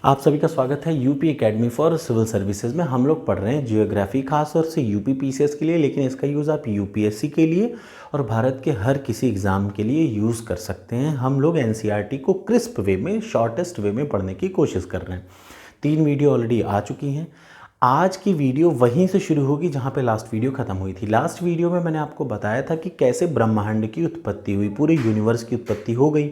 आप सभी का स्वागत है UP academy for civil services में। हम लोग पढ़ रहे हैं जियोग्राफी, खास तौर से यूपी पीसीएस के लिए, लेकिन इसका यूज़ आप यूपीएससी के लिए और भारत के हर किसी एग्ज़ाम के लिए यूज़ कर सकते हैं। हम लोग एनसीईआरटी को क्रिस्प वे में, शॉर्टेस्ट वे में पढ़ने की कोशिश कर रहे हैं। 3 वीडियो ऑलरेडी आ चुकी हैं। आज की वीडियो वहीं से शुरू होगी जहाँ पे लास्ट वीडियो ख़त्म हुई थी। लास्ट वीडियो में मैंने आपको बताया था कि कैसे ब्रह्मांड की उत्पत्ति हुई, पूरे यूनिवर्स की उत्पत्ति हो गई।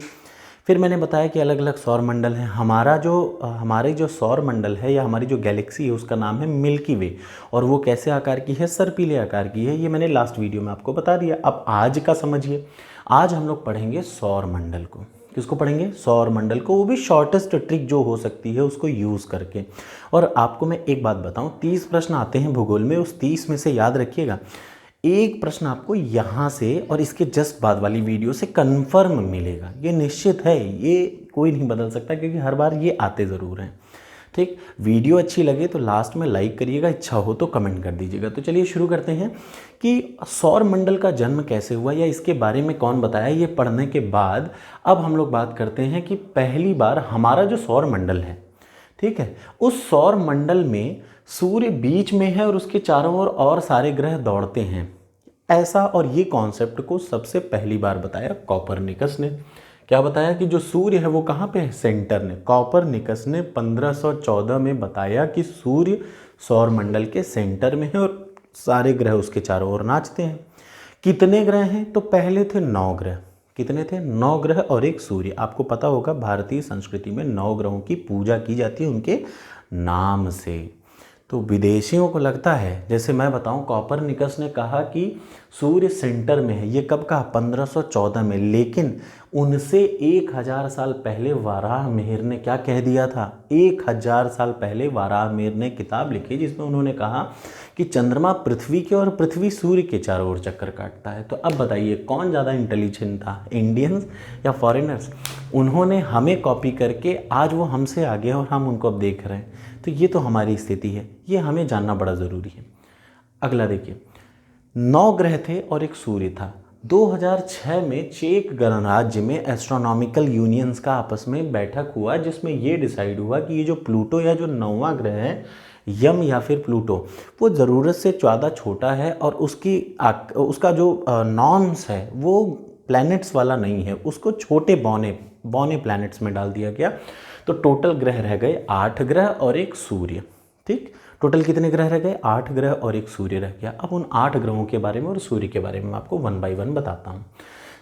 फिर मैंने बताया कि अलग अलग सौर मंडल हैं। हमारे जो सौर मंडल है या हमारी जो गैलेक्सी है उसका नाम है मिल्की वे, और वो कैसे आकार की है, सर्पिले आकार की है। ये मैंने लास्ट वीडियो में आपको बता दिया। अब आज का समझिए। आज हम लोग पढ़ेंगे सौर मंडल को। किसको पढ़ेंगे? सौर मंडल को, वो भी शॉर्टेस्ट ट्रिक जो हो सकती है उसको यूज़ करके। और आपको मैं एक बात बताऊं, 30 प्रश्न आते हैं भूगोल में। उस 30 में से याद रखिएगा, एक प्रश्न आपको यहाँ से और इसके जस्ट बाद वाली वीडियो से कंफर्म मिलेगा। ये निश्चित है, ये कोई नहीं बदल सकता, क्योंकि हर बार ये आते ज़रूर हैं। ठीक, वीडियो अच्छी लगे तो लास्ट में लाइक करिएगा, इच्छा हो तो कमेंट कर दीजिएगा। तो चलिए शुरू करते हैं कि सौर मंडल का जन्म कैसे हुआ या इसके बारे में कौन बताया। ये पढ़ने के बाद अब हम लोग बात करते हैं कि पहली बार हमारा जो सौर मंडल है, ठीक है, उस सौर मंडल में सूर्य बीच में है और उसके चारों ओर और सारे ग्रह दौड़ते हैं, ऐसा। और ये कॉन्सेप्ट को सबसे पहली बार बताया कॉपरनिकस ने। क्या बताया? कि जो सूर्य है वो कहाँ पे है? सेंटर ने। कॉपरनिकस ने 1514 में बताया कि सूर्य सौर मंडल के सेंटर में है और सारे ग्रह उसके चारों ओर नाचते हैं। कितने ग्रह हैं? तो पहले थे 9 ग्रह। कितने थे? 9 ग्रह और एक सूर्य। आपको पता होगा भारतीय संस्कृति में 9 ग्रहों की पूजा की जाती है उनके नाम से। तो विदेशियों को लगता है, जैसे मैं बताऊं, कॉपरनिकस ने कहा कि सूर्य सेंटर में है। ये कब कहा? 1514 में। लेकिन उनसे 1000 साल पहले वाराहमिहिर ने क्या कह दिया था? 1000 साल पहले वाराहमिहिर ने किताब लिखी जिसमें उन्होंने कहा कि चंद्रमा पृथ्वी के और पृथ्वी सूर्य के चारों ओर चक्कर काटता है। तो अब बताइए कौन ज़्यादा इंटेलिजेंट था, इंडियंस या फॉरेनर्स? उन्होंने हमें कॉपी करके आज वो हमसे आगे हैं और हम उनको अब देख रहे हैं। तो ये तो हमारी स्थिति है, ये हमें जानना बड़ा ज़रूरी है। अगला देखिए, 9 ग्रह थे और एक सूर्य था। 2006 में चेक गणराज्य में एस्ट्रोनॉमिकल यूनियंस का आपस में बैठक हुआ जिसमें ये डिसाइड हुआ कि ये जो प्लूटो या जो 9वां ग्रह है, यम या फिर प्लूटो, वो ज़रूरत से ज़्यादा छोटा है और उसका जो नॉर्म्स है वो प्लैनेट्स वाला नहीं है। उसको छोटे बौने बौने प्लैनेट्स में डाल दिया गया। तो टोटल ग्रह रह गए 8 ग्रह और एक सूर्य। ठीक, टोटल कितने ग्रह रह गए? 8 ग्रह और एक सूर्य रह गया। अब उन 8 ग्रहों के बारे में और सूर्य के बारे में मैं आपको 1 बाय 1 बताता हूँ।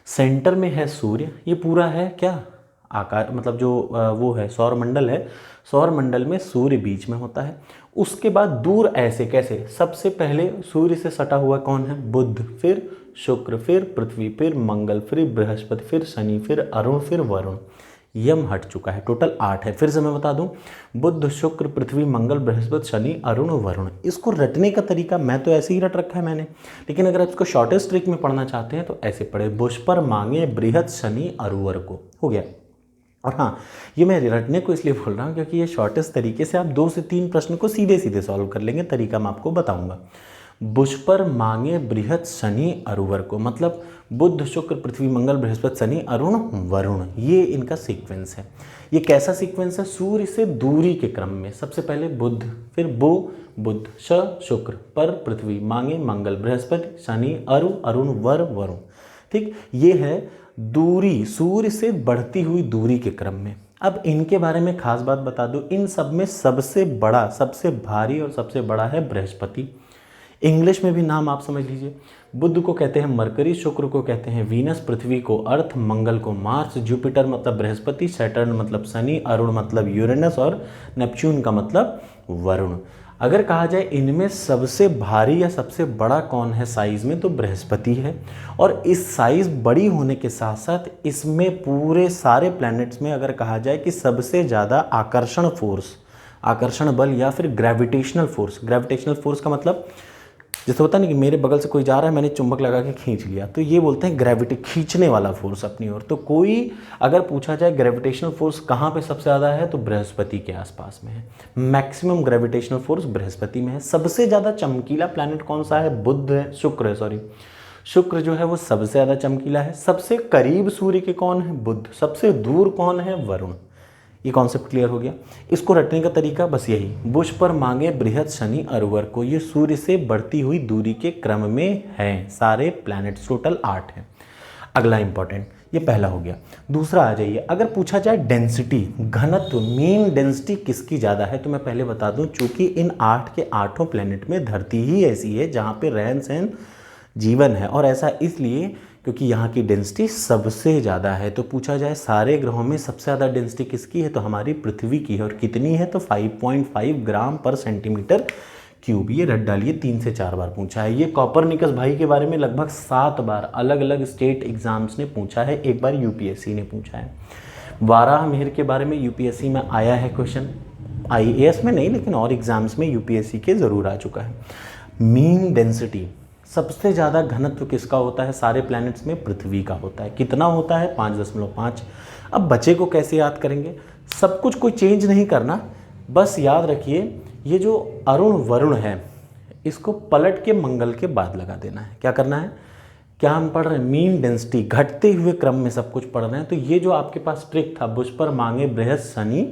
सेंटर में है सूर्य। ये पूरा है क्या? आकार, मतलब जो वो है सौर मंडल है। सौर मंडल में सूर्य बीच में होता है। उसके बाद दूर ऐसे कैसे? सबसे पहले सूर्य से सटा हुआ कौन है? बुध, फिर शुक्र, फिर पृथ्वी, फिर मंगल, फिर बृहस्पति, फिर शनि, फिर अरुण, फिर वरुण। यम हट चुका है। टोटल 8 है। फिर से मैं बता दूं, बुध, शुक्र, पृथ्वी, मंगल, बृहस्पति, शनि, अरुण, वरुण। इसको रटने का तरीका मैं तो ऐसे ही रट रखा है मैंने, लेकिन अगर आप इसको शॉर्टेस्ट ट्रिक में पढ़ना चाहते हैं तो ऐसे पढ़े, बुष पर मांगे बृहत शनि अरुवर को। हो गया। और हाँ, ये मैं रटने को इसलिए बोल रहा हूँ क्योंकि ये शॉर्टेस्ट तरीके से आप 2 से 3 प्रश्न को सीधे सीधे सॉल्व कर लेंगे। तरीका मैं आपको बताऊंगा। बुष पर मांगे बृहत शनि अरुवर को, मतलब बुध, शुक्र, पृथ्वी, मंगल, बृहस्पति, शनि, अरुण, वरुण। ये इनका सीक्वेंस है। ये कैसा सीक्वेंस है? सूर्य से दूरी के क्रम में। सबसे पहले बुध, फिर बुध, शुक्र, पर पृथ्वी, मांगे मंगल, बृहस्पति, शनि, अरुण, वरुण। ठीक, ये है दूरी, सूर्य से बढ़ती हुई दूरी के क्रम में। अब इनके बारे में खास बात बता दूं, इन सब में सबसे बड़ा, सबसे भारी और सबसे बड़ा है बृहस्पति। इंग्लिश में भी नाम आप समझ लीजिए। बुध को कहते हैं मरकरी, शुक्र को कहते हैं वीनस, पृथ्वी को अर्थ, मंगल को मार्स, जुपिटर मतलब बृहस्पति, सैटर्न मतलब शनि, अरुण मतलब यूरेनस और नेपच्यून का मतलब वरुण। अगर कहा जाए इनमें सबसे भारी या सबसे बड़ा कौन है साइज में, तो बृहस्पति है। और इस साइज बड़ी होने के साथ साथ इसमें पूरे सारे प्लैनेट्स में अगर कहा जाए कि सबसे ज़्यादा आकर्षण फोर्स, आकर्षण बल या फिर ग्रेविटेशनल फोर्स का मतलब जैसे होता नहीं कि मेरे बगल से कोई जा रहा है, मैंने चुंबक लगा के खींच लिया, तो ये बोलते हैं ग्रेविटी, खींचने वाला फोर्स अपनी ओर। तो कोई अगर पूछा जाए ग्रेविटेशनल फोर्स कहाँ पे सबसे ज़्यादा है, तो बृहस्पति के आसपास में है। मैक्सिमम ग्रेविटेशनल फोर्स बृहस्पति में है। सबसे ज़्यादा चमकीला प्लैनेट कौन सा है? शुक्र जो है वो सबसे ज़्यादा चमकीला है। सबसे करीब सूर्य के कौन है? बुध। सबसे दूर कौन है? वरुण। ये कॉन्सेप्ट क्लियर हो गया। इसको रटने का तरीका बस यही, बुश पर मांगे बृहद शनि अरवर को, ये सूर्य से बढ़ती हुई दूरी के क्रम में है, सारे प्लैनेट्स टोटल 8 हैं। अगला इंपॉर्टेंट, ये पहला हो गया। दूसरा आ जाइए, अगर पूछा जाए डेंसिटी, घनत्व, मीन डेंसिटी किसकी ज़्यादा है, तो मैं पहले बता दूं, चूंकि इन 8 के 8 प्लैनेट में धरती ही ऐसी है जहाँ पे रहन सहन जीवन है, और ऐसा इसलिए क्योंकि यहाँ की डेंसिटी सबसे ज़्यादा है। तो पूछा जाए सारे ग्रहों में सबसे ज़्यादा डेंसिटी किसकी है, तो हमारी पृथ्वी की है। और कितनी है, तो 5.5 ग्राम पर सेंटीमीटर क्यूब। ये रट डालिए, 3 से 4 बार पूछा है। ये कॉपरनिकस भाई के बारे में लगभग 7 बार अलग अलग स्टेट एग्जाम्स ने पूछा है, एक बार यूपीएससी ने पूछा है। वाराहमिहिर के बारे में यूपीएससी में आया है क्वेश्चन, आईएएस में नहीं लेकिन और एग्जाम्स में यूपीएससी के ज़रूर आ चुका है। मीन डेंसिटी, सबसे ज़्यादा घनत्व किसका होता है सारे प्लैनेट्स में, पृथ्वी का होता है। कितना होता है, 5.5। अब बचे को कैसे याद करेंगे, सब कुछ कोई चेंज नहीं करना, बस याद रखिए ये जो अरुण वरुण है इसको पलट के मंगल के बाद लगा देना है। क्या करना है, क्या हम पढ़ रहे हैं, मीन डेंसिटी, घटते हुए क्रम में सब कुछ पढ़ रहे हैं। तो ये जो आपके पास ट्रिक था, बुश पर मांगे बृहद शनि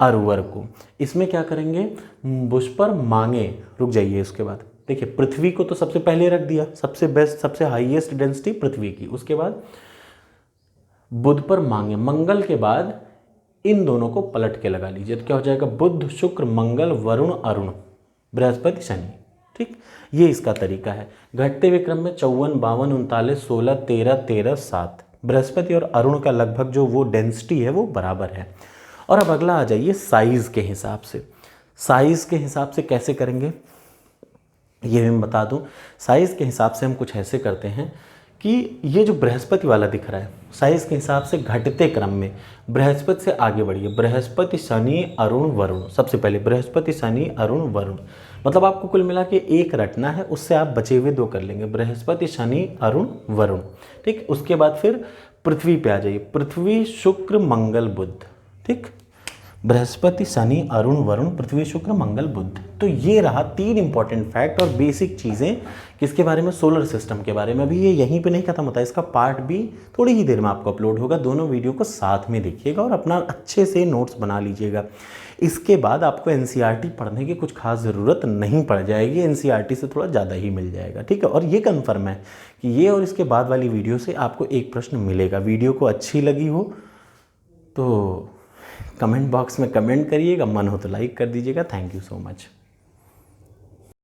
अरवर को, इसमें क्या करेंगे, बुश पर मांगे, रुक जाइए, उसके बाद देखिए पृथ्वी को तो सबसे पहले रख दिया, सबसे बेस्ट सबसे हाईएस्ट डेंसिटी पृथ्वी की, उसके बाद बुध पर मांगे, मंगल के बाद इन दोनों को पलट के लगा लीजिए, तो क्या हो जाएगा, बुध शुक्र मंगल वरुण अरुण बृहस्पति शनि। ठीक, ये इसका तरीका है। घटते हुए क्रम में 54 52 39 16 13 13 7, बृहस्पति और अरुण का लगभग जो वो डेंसिटी है वो बराबर है। और अब अगला आ जाइए साइज़ के हिसाब से। साइज़ के हिसाब से कैसे करेंगे ये मैं बता दूं। साइज़ के हिसाब से हम कुछ ऐसे करते हैं कि ये जो बृहस्पति वाला दिख रहा है, साइज़ के हिसाब से घटते क्रम में बृहस्पति से आगे बढ़िए, बृहस्पति शनि अरुण वरुण, सबसे पहले बृहस्पति शनि अरुण वरुण, मतलब आपको कुल मिला के एक रटना है, उससे आप बचे हुए 2 कर लेंगे, बृहस्पति शनि अरुण वरुण। ठीक, उसके बाद फिर पृथ्वी पे आ जाइए, पृथ्वी शुक्र मंगल बुध। ठीक, बृहस्पति शनि अरुण वरुण पृथ्वी शुक्र मंगल बुध। तो ये रहा 3 इंपॉर्टेंट फैक्ट और बेसिक चीज़ें किसके बारे में, सोलर सिस्टम के बारे में। अभी ये यहीं पे नहीं खत्म होता, इसका पार्ट भी थोड़ी ही देर में आपको अपलोड होगा। दोनों वीडियो को साथ में देखिएगा और अपना अच्छे से नोट्स बना लीजिएगा। इसके बाद आपको एनसीईआरटी पढ़ने की कुछ खास ज़रूरत नहीं पड़ जाएगी, एनसीईआरटी से थोड़ा ज़्यादा ही मिल जाएगा। ठीक है, और ये कन्फर्म है कि ये और इसके बाद वाली वीडियो से आपको एक प्रश्न मिलेगा। वीडियो को अच्छी लगी हो तो कमेंट बॉक्स में कमेंट करिएगा, मन हो तो लाइक कर दीजिएगा। Thank you so much.